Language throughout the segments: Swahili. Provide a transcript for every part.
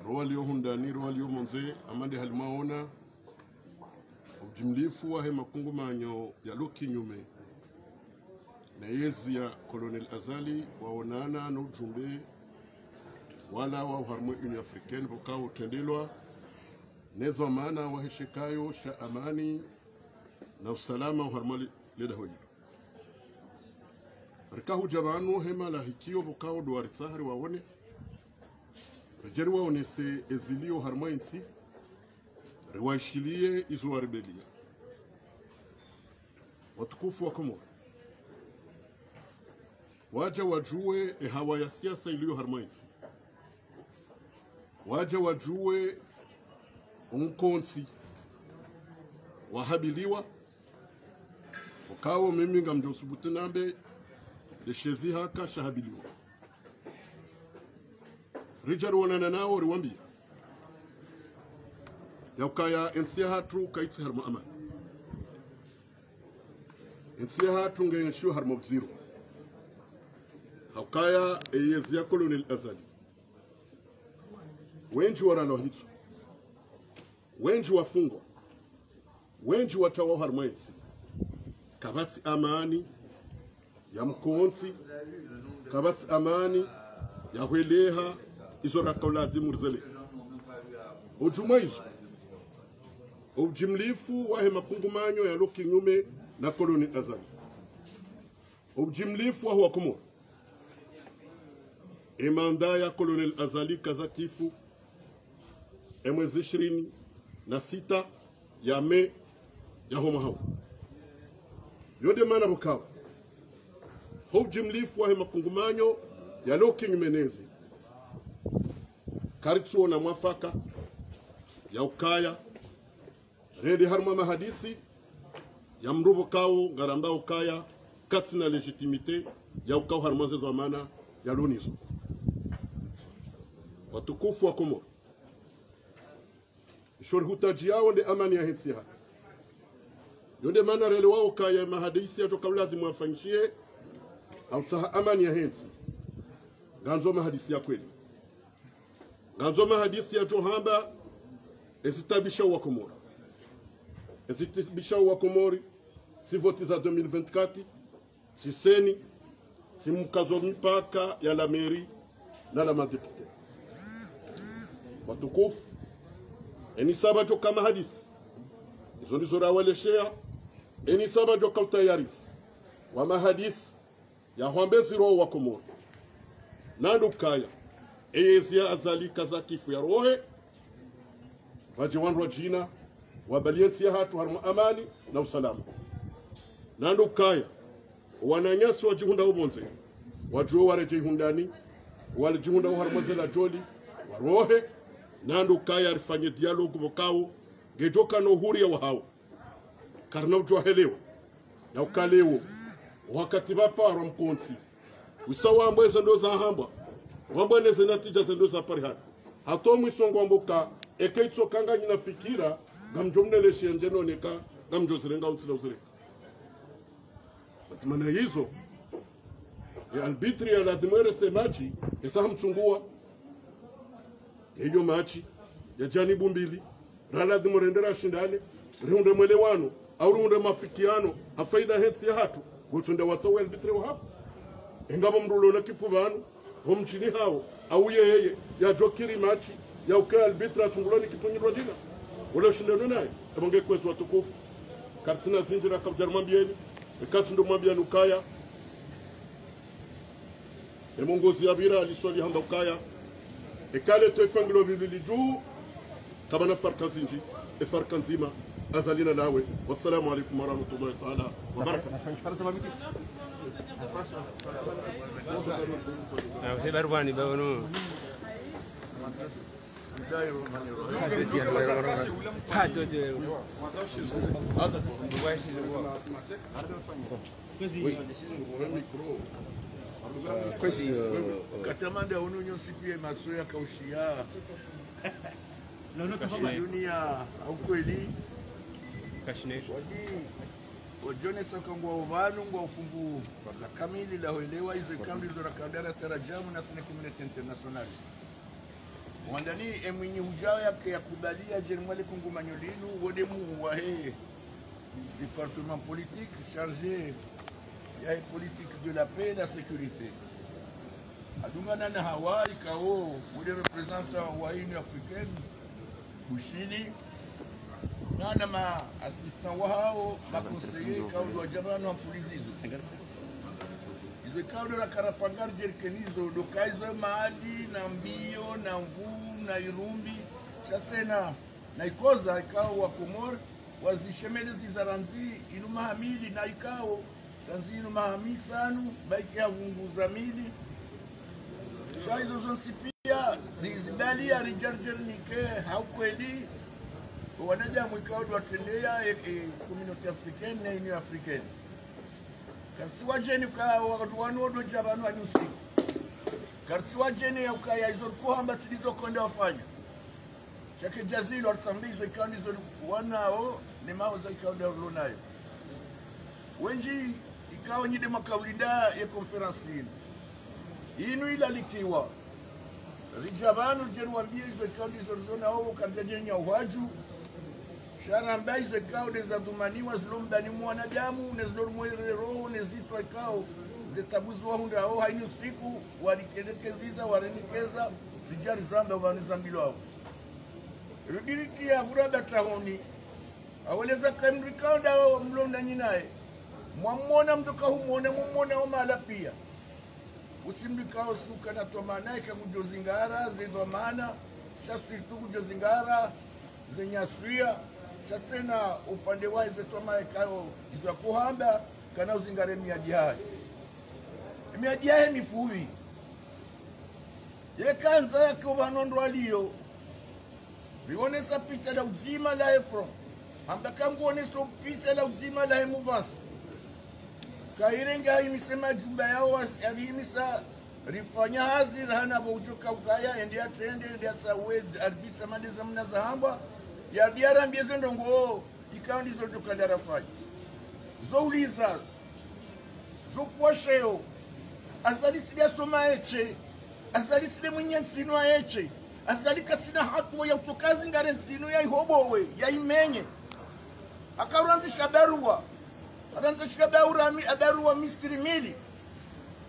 Rwalio hundani rwalio monze amande halimaona ujimlifu wa hema kungu manyo ya luki nyume na yezi ya Colonel Azali waonana na ujumbe wala wa uharmu Union Africaine buka utendelwa nezo maana wa heshikayo sha amani na usalama uharmu leda hoyi rikahu jabanu hema la hikio buka uduwari sahari waone rejeri waonese ezilio harmu insi riwaishilie izo wa rebelia watukufu wa Komoro waja wajue hawa ya siasa iliyo harmoinsi waja wajue unkonsi wahabiliwa ukawo mimi ngamjosubuti nambe leshezi haka shahabiliwa rijaru wanana nao riwambia yaukaya ensia hatu kaitsi harmo amani ensia hatu ngenyeshiwa harmo bziru haukaya eyezia Colonel Azali wenji waralohitsu wenji wafungwa wenji watawa harmoinsi kabatsi amani ya mkonsi kabatsi amani ya hweleha izo rakauladi murzele ujuma izo ujimlifu wa hema kungumanyo ya loki nyume na Colonel Azali ujimlifu wa huwa Komoro emanda ya Colonel Azali kazatifu mwezi 26 ya Mei ya homa yode mana bukawa jimlifu wa hema kungumanyo ya loki nyumenezi karitsuo na mwafaka ya ukaya redi harma mahadisi ya mrubo kao garamba ukaya katsina legitimite ya ukao harma zezo maana ya lunizo watukufu wa Komoro shori hutaji yao nde amani ya hensi hapa yonde maana rele wao kaya mahadisi ya toka lazima wafanyishie au taha amani ya hensi ganzo mahadisi ya kweli ganzo mahadisi ya johamba esitabisha wa Komoro esitabisha wa Komori si voti za 2024 si seni si mkazo mipaka ya la mairie na la madepute watukufu eni saba jo kama hadisi izo ndizo rawaleshea eni saba jo kautayarifu wa mahadisi ya hwambezi roho wa Komoro nandu kaya eyezia Azali kazakifu ya rohe wajiwandu wa jina wabaliensi ya hatu harmu amani na usalama nandu kaya wananyasi wajihunda ubonze wajuo wareje hundani walijihunda uharmazela joli warohe nandu kaya arifanye dialogu bokao gejoka no huria wa hao karna ujua helewa na ukalewo wakati baparo mkonsi usawa mbweza ndo za hamba wambwa neze natija zendo za parihani hato mwisongo wamboka ekeitso kanga njina fikira gamjomnele shienjeno neka gamjozirenga utsila uzirenga batimana hizo ya albitri ya lazimwere se machi esa hamchungua hiyo machi ya janibu mbili ralazimu rendera shindane riunde mwelewano au riunde mafikiano hafaida hensi ya hatu gutunde watsawe albitri wa hapo engabo mrulo na kipubanu homchini hao au yeye ya jokiri machi ya uke albitra chunguloni kiponyirwa jina wala shindano naye ebonge kwezo watukufu kartina zinjira kabjarmambieni ekatindo mwambia nukaya emongozi abira aliswali hamba ukaya ekale to ifangilo bilili juu kabana farkanzinji farkanzima azalina lawe wassalamu alaykum wa rahmatullahi ta'ala wa barakatuh Hebarwani bawono katamanda ununyo siku ya matso ya kaushia na dunia au kweli kashinesho Ojone sakangwa ubanu ngwa ufungu la kamili la hoelewa hizo kambi hizo rakadara tarajamu na sine community international wandani emwinyi hujao yake ya kubalia jenmwale kungumanyolinu wode mu wahe département politique chargé ya politique de la paix et de la sécurité. Adungana na Hawaii kao wode représentant wa Union africaine Bushili na ma assistant wao ma conseiller kao do jabana wa mfulizizo izo kao do la karapangar jerkenizo do kaizo maadi na mbio na mvu na irumbi chasena na ikoza ikao wa Komor wazishemele zizaranzi inuma hamili na ikao tanzi inuma hamisanu baiki ya vunguza mili shaizo zonsipia dizibali ya rijarjer nike haukweli wanaja mwikao do atendea communauté africaine na Union africaine karsiwa jeni kwa wanu odo jabanu anusi karsiwa jeni ya ukaya izor kuhamba silizo konde wafanya chake jazilo arsambizo ikani izor wanao ni mao za ikao da urlonayo wenji ikao nyide makawlida ya konferansi inu ila likiwa rijabanu jenu wambia izo ikao izor zona ao karjajeni ya uhaju shara ambaye izo ikao dezadumaniwa zilombani mwanadamu nezilomwere roho nezitwa ikao zetabuzi wahunda hao haini usiku warikedekeziza warenikeza rijari zamba wanizambilo hao rudiriki ya huraba tahoni aweleza kaimrikao da mlonda nyinae mwamona mtoka humona mwamona omala pia usimrikao suka na tomanae kamujozingara zedwamana shasiritu kujozingara zenyasuia chasena upande wa zetoma ekao izwa kuhamba kana uzingare miadi hae mifuwi yekanza yake wanondo alio vionesa picha la uzima la Efron ambaka nguonesa picha la uzima la Emuvasi kairenga imisema jumba yao alimisa rifanya hazi hana bojoka ukaya endia tende endia sawe arbitra mandeza mna zahamba ya biara mbieze ndongo ikao ndizo dokandara fanya zouliza zokwasheo azali sidia soma eche azali sidia mwenye nsino a eche azali kasina hatu ya utokazi ngare nsino ya ihobowe ya imenye akauranzisha barua aranzisha barua mistiri mili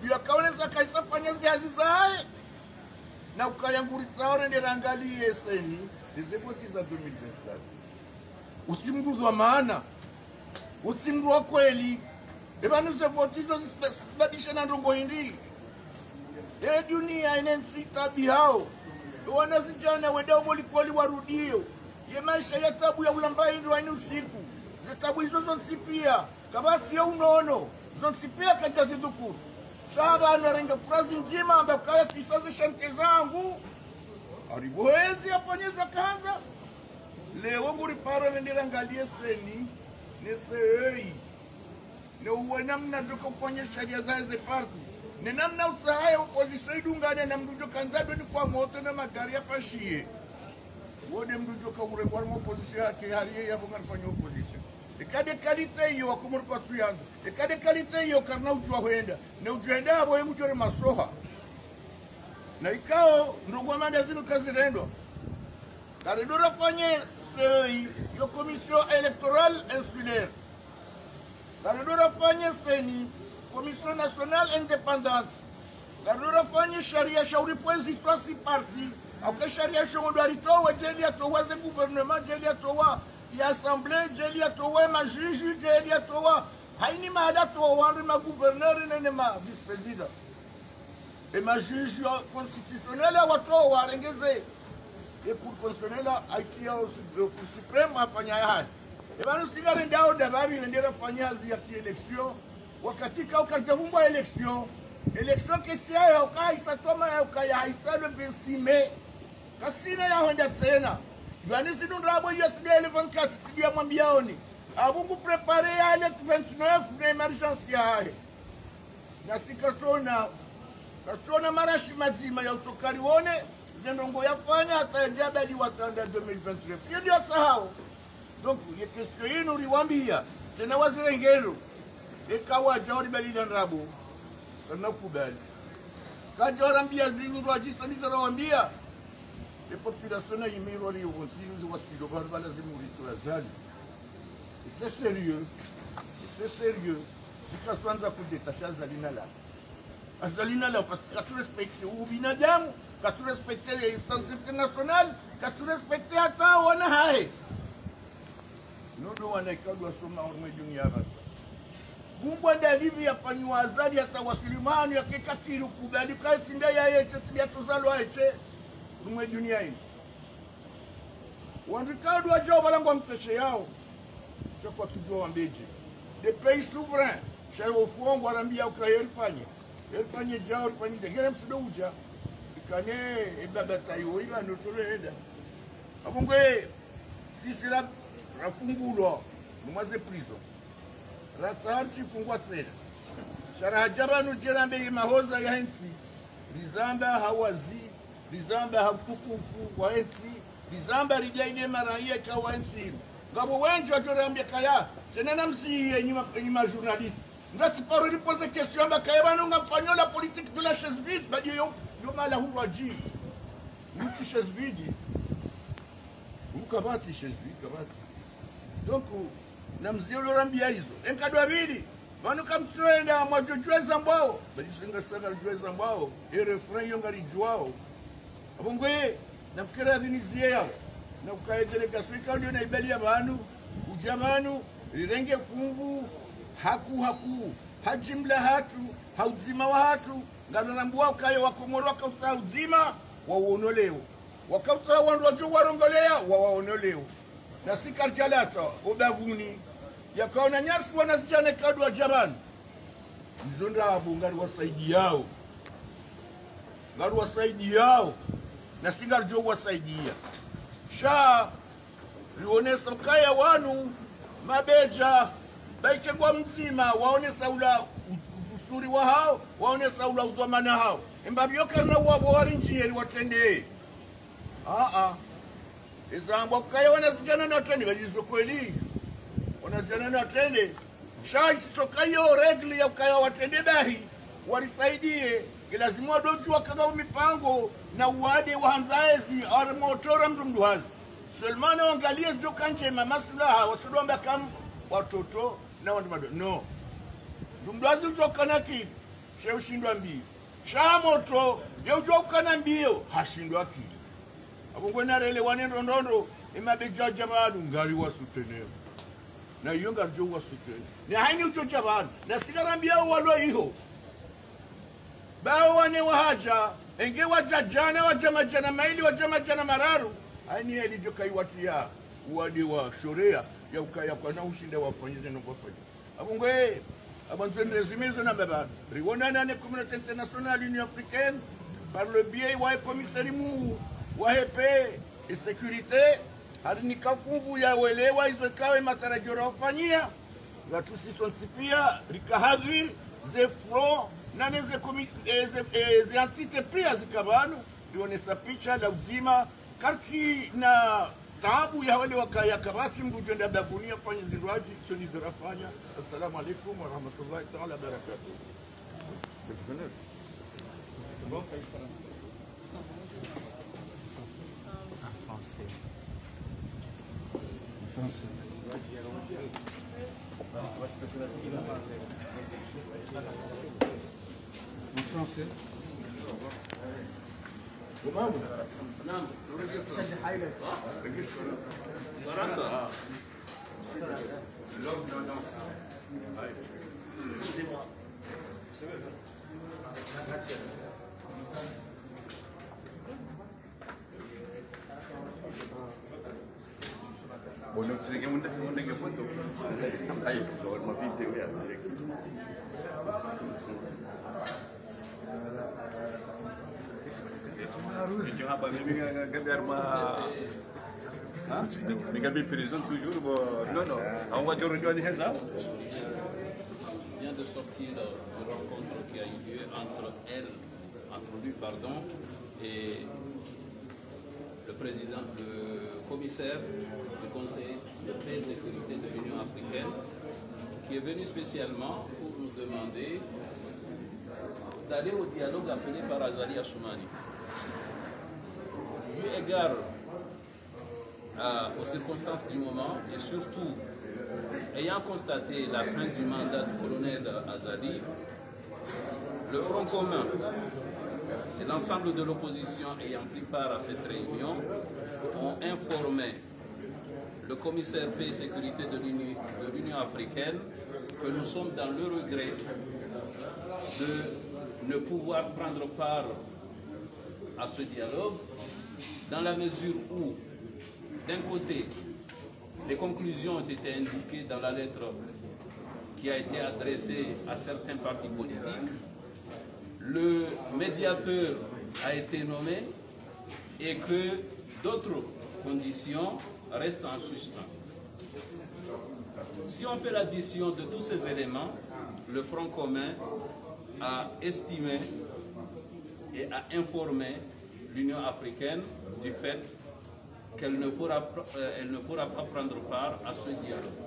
yu akaoneza kaisa fanya ziazi zae na ukayanguriza ore nerangali yeseni dezevoti za 2023 usimru wa maana usimru wa kweli ebanu zevotizo zisibadisha na ndongo hindi dunia inensita bihao wanazijana wedao molikuwali warudio ye maisha ya tabu ya ulambai ndo waini usiku zetabu hizo zonsipia kabasi ya unono zonsipia kajazi dukuru shaba anarenga frazi nzima ambakaya tisaze shanke zangu aribohezi apanyeza kanza leo nguri paro nendera ngalie seni nesei ne uwena mnajoka upanye sharia zaze parti ne namna usahaye opposition idungane na mdujo kanzado ni kwa moto na magari ya pashie wode mdujo ka ure kwa opposition yake hali ya bongarfanya opposition ekade kalite hiyo wakumur kwa suyanza ekade kalite hiyo karna ujwa huenda ne ujenda abo yengujore masoha na ikao ndugu amanda zinu kazi rendo karidora fanye sei yo commission électorale insulaire karidora fanye seni commission nationale indépendante karidora fanye sharia shauri poezi twasi parti au sharia shauri aritoa jeli atowaze gouvernement jeli atowa ya assemblée jeli atowa ma juge jeli atowa haini maada towa wandu ma gouverneur ne ma vice président et ma juge constitutionnelle watoa warengeze et pour constitutionnelle aikia au suprême afanya haya ebanu sigare ndao dababi ndera fanya hazi ya kielection wakati ka ukajavumbwa election ketia ya ukaisa toma ya ukaya haisa le 26 mai kasina ya henda tena yani sidundrabo yaside le 24 sidia mwambiaoni abungu préparer ya le 29 de emergence ya haye na sikasona kasona marashi mazima ya usokari wone zendongo yafanya hata jabali watanda 2023 hiyo ndio sahau donc ye question yenu riwambia sena wazire ngelo ekawa jori bali ndrabo kana kubali kajora mbia zindu rajista nisara wambia les populations na yimirori aussi nous aussi le bar bala zimurito azali. C'est sérieux. C'est sérieux. Zika kwanza kudetasha azalina la. Azalina la parce que tu respectes ubinadamu, que tu respectes les instances internationales, que tu respectes hata wana hai. Nodo wanaikadwa soma orme dunia basa. Gumbwa dalivi ya panywa azali hata wasilimani ya kekatiru kubali kasi nda ya yeche sidia tuzalo yeche orme dunia hii. Wandikadwa joba lango mseshe yao. Chakwa tujua wambeje. Des pays souverains. Chez au fond, on va rambia au Kaye Panye. El Panye Jao, El Panye Jagem Sudouja. Ikane, et Babatayo, il a notre aide. Abongwe, si c'est la Rafungulo, nous m'avons prison. Ratsar, tu fungwa tsela. Sharajaba nous dirambe Mahosa Yansi. Rizamba Hawazi, Rizamba Hakukufu, Wansi, Rizamba Rigaine Maraïa Kawansi. Gabo wengi wakiambia kaya senena msi nyuma journaliste ngasi paro ni poser question ba kaya bana ngafanya la politique de la chaise vide ba yo mala huwaji mti chaise vide ukabati chaise vide kabati donc na mzee lorambia hizo enkadwa bili bana kamswenda mwajojweza mbao bali singa sanga jweza mbao e refrain yo ngari jwao abongwe na mkera dinizie yao na ukaye delegation ikaudio na ibeli abantu ujamanu rirenge kumvu haku hajimla hatu hauzima wa hatu nganarambua ukaye wakomoro wakautsa uzima wauonoleo wakautsa wandu waju warongolea wawaonoleo na sikarjalata obavuni yakaona nyasi wanasijane kadwa jamani mzonda abungari wasaidi yao ngaru wasaidi yao na singarjo wasaidia sha rionesa mkaya wanu mabeja baikengwa mzima waonesa ula usuri wa hao waonesa ula udhamana hao mbabioka na wabo warinjieri watende ezambo mkaya wanazijana na watende bajizo kweli wanazijana na watende sha isisokayo regli ya mkaya watende bahi walisaidie lazima wadoju wakaga mipango na uade wahanzaezi armotora mdumduhazi Seulement wangalie joka njema maslaha wasudomba kama watoto na watu madogo no dumduhazi joka na kitu she ushindwa mbio sha moto ye joka na mbio hashindwa kitu abongwe na rele wanendo ndondo imabeja jamadu ngari wasuteneo na yonga jo wasuteneo ni haini uchocha bana na sigarambia walo hiyo bao wane wahaja enge wajajana wajamajana maili wajamajana mararu ani elijokai watia uwadi wa shorea ya ukaya kwa na ushinde wafanyize no kufanya abongwe abanzo resumezo na baba riwona na communauté internationale union africaine par le biais wa commissaire mu wa EP et sécurité hadini kafungu ya welewa hizo kawe matarajio wafanyia watu sisi pia rikahadhi ze front na neze ze entite pia zikabanu lionesa picha la uzima karti na taabu ya wale wakaya kabasi mbujo nda bavunia fanya zindwaji soni zirafanya. Assalamu alaikum wa rahmatullahi ta'ala barakatuh. Bon, français. Français. En français. Excusez-moi. Bueno, se queda un punto. Ahí, lo vemos bien, directo. Yo apa mimi gambar ma mi gambar prison toujours non on va dire on est là vient de sortir de rencontre qui a eu lieu entre lui et le président, le commissaire du Conseil de paix et sécurité de l'Union africaine qui est venu spécialement pour nous demander d'aller au dialogue appelé par Azali Assoumani. Lui égard aux circonstances du moment et surtout ayant constaté la fin du mandat du colonel Azali, le Front commun et l'ensemble de l'opposition ayant pris part à cette réunion ont informé le commissaire paix et sécurité de l'Union africaine que nous sommes dans le regret de ne pouvoir prendre part à ce dialogue dans la mesure où, d'un côté, les conclusions ont été indiquées dans la lettre qui a été adressée à certains partis politiques, le médiateur a été nommé et que d'autres conditions restent en suspens. Si on fait l'addition de tous ces éléments, le Front commun a estimé et a informé l'Union africaine du fait qu'elle ne pourra pas prendre part à ce dialogue.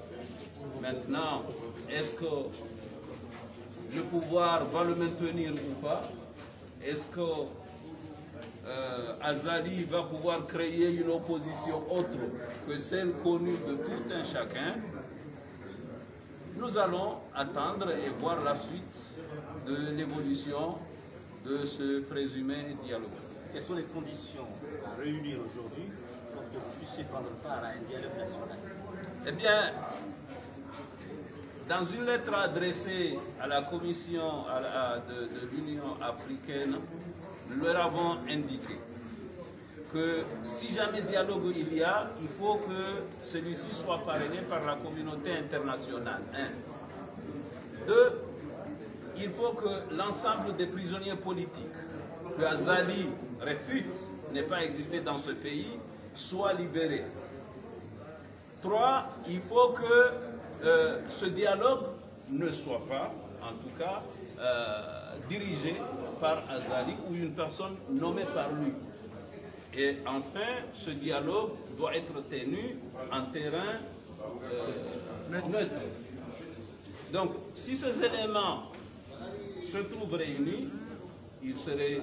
Maintenant, est-ce que le pouvoir va le maintenir ou pas? Est-ce que Azali va pouvoir créer une opposition autre que celle connue de tout un chacun? Nous allons attendre et voir la suite de l'évolution de ce présumé dialogue. Quelles sont les conditions à réunir aujourd'hui pour que vous puissiez prendre part à un dialogue national? Eh bien, dans une lettre adressée à la Commission de l'Union africaine, nous leur avons indiqué que si jamais dialogue il y a, il faut que celui-ci soit parrainé par la communauté internationale. 1. 2. Il faut que l'ensemble des prisonniers politiques que Azali réfute n'ait pas existé dans ce pays soient libérés. 3. Il faut que ce dialogue ne soit pas, en tout cas, dirigé par Azali ou une personne nommée par lui. Et enfin, ce dialogue doit être tenu en terrain neutre. Donc, si ces éléments se trouvent réunis, il serait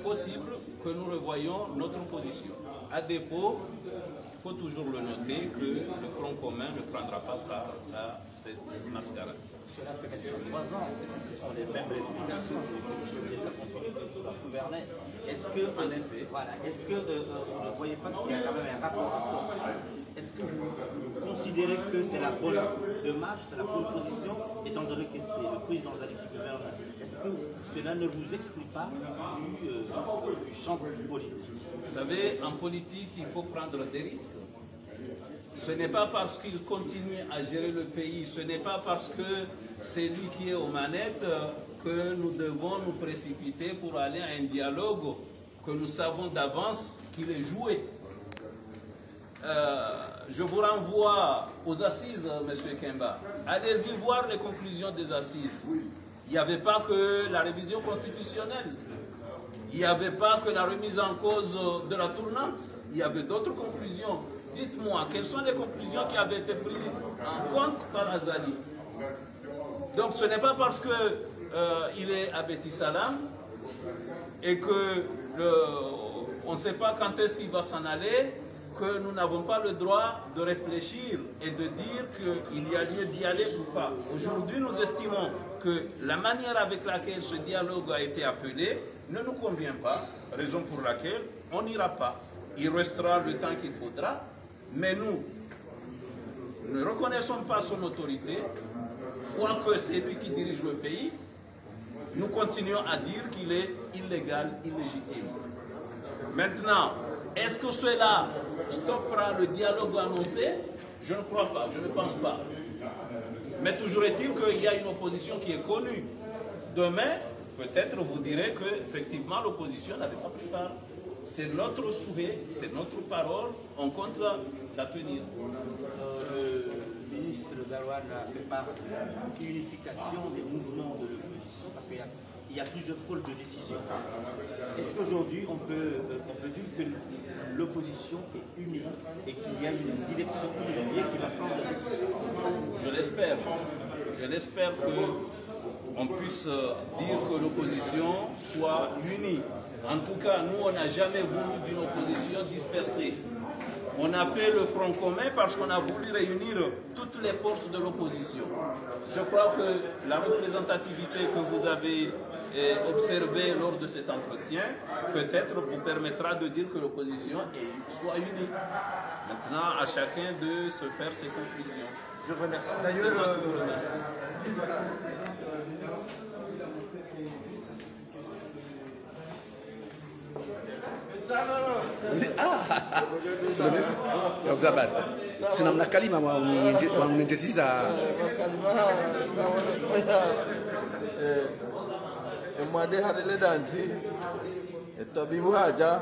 possible que nous revoyions notre position. À défaut, il faut toujours le noter que le Front commun ne prendra pas part à cette mascarade. Cela fait maintenant 3 ans que ce sont les mêmes revendications que les autorités doivent gouverner. Est-ce que, en effet, voilà, est-ce que vous ne voyez pas qu'il y a quand même un rapport? Est-ce que vous considérez que c'est la bonne démarche, c'est la bonne position, étant donné que c'est le président Azali qui gouverne? Est-ce que cela ne vous exclut pas du champ politique? Vous savez, en politique, il faut prendre des risques. Ce n'est pas parce qu'il continue à gérer le pays, ce n'est pas parce que c'est lui qui est aux manettes que nous devons nous précipiter pour aller à un dialogue que nous savons d'avance qu'il est joué. Je vous renvoie aux assises, M. Kemba. Allez-y voir les conclusions des assises. Il n'y avait pas que la révision constitutionnelle. Il n'y avait pas que la remise en cause de la tournante. Il y avait d'autres conclusions. Dites-moi, quelles sont les conclusions qui avaient été prises en compte par Azali? Donc ce n'est pas parce qu'il est à Beti Salam et que on ne sait pas quand est-ce qu'il va s'en aller que nous n'avons pas le droit de réfléchir et de dire qu'il y a lieu d'y aller ou pas. Aujourd'hui, nous estimons que la manière avec laquelle ce dialogue a été appelé ne nous convient pas, raison pour laquelle on n'ira pas. Il restera le temps qu'il faudra, mais nous ne reconnaissons pas son autorité, quoique c'est lui qui dirige le pays, nous continuons à dire qu'il est illégal, illégitime. Maintenant, est-ce que cela stoppera le dialogue annoncé? Je ne crois pas, je ne pense pas. Mais toujours est-il qu'il y a une opposition qui est connue. Demain, peut-être vous direz qu'effectivement l'opposition n'avait pas pris part. C'est notre souhait, c'est notre parole, on compte la tenir. Le ministre Garouane a fait part de l'unification des mouvements de l'opposition, parce qu'il y a plusieurs pôles de décision. Est-ce qu'aujourd'hui on peut dire que l'opposition est unie et qu'il y a une direction unifiée qui va prendre la décision? Je l'espère. Je l'espère qu'on puisse dire que l'opposition soit unie. En tout cas, nous, on n'a jamais voulu d'une opposition On a fait le front commun parce qu'on a voulu réunir toutes les forces de l'opposition. Je crois que la représentativité que vous avez observée lors de cet entretien, peut-être vous permettra de dire que l'opposition soit unie. Maintenant, à chacun de se faire ses conclusions. Je vous remercie. D'ailleurs, je vous remercie. Zabad. Tunamna kalima waunendesiza mwade harele dansi tabibu haja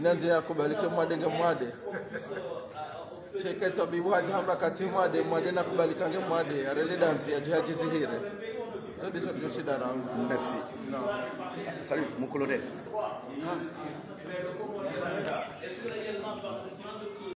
mwanze yakubalike mwade ngemwade sheke tabibu haja hamba kati mwade nakubalika ngemwade harele dansi ajihaji zihire so diso shida na merci. Salut mon colonel.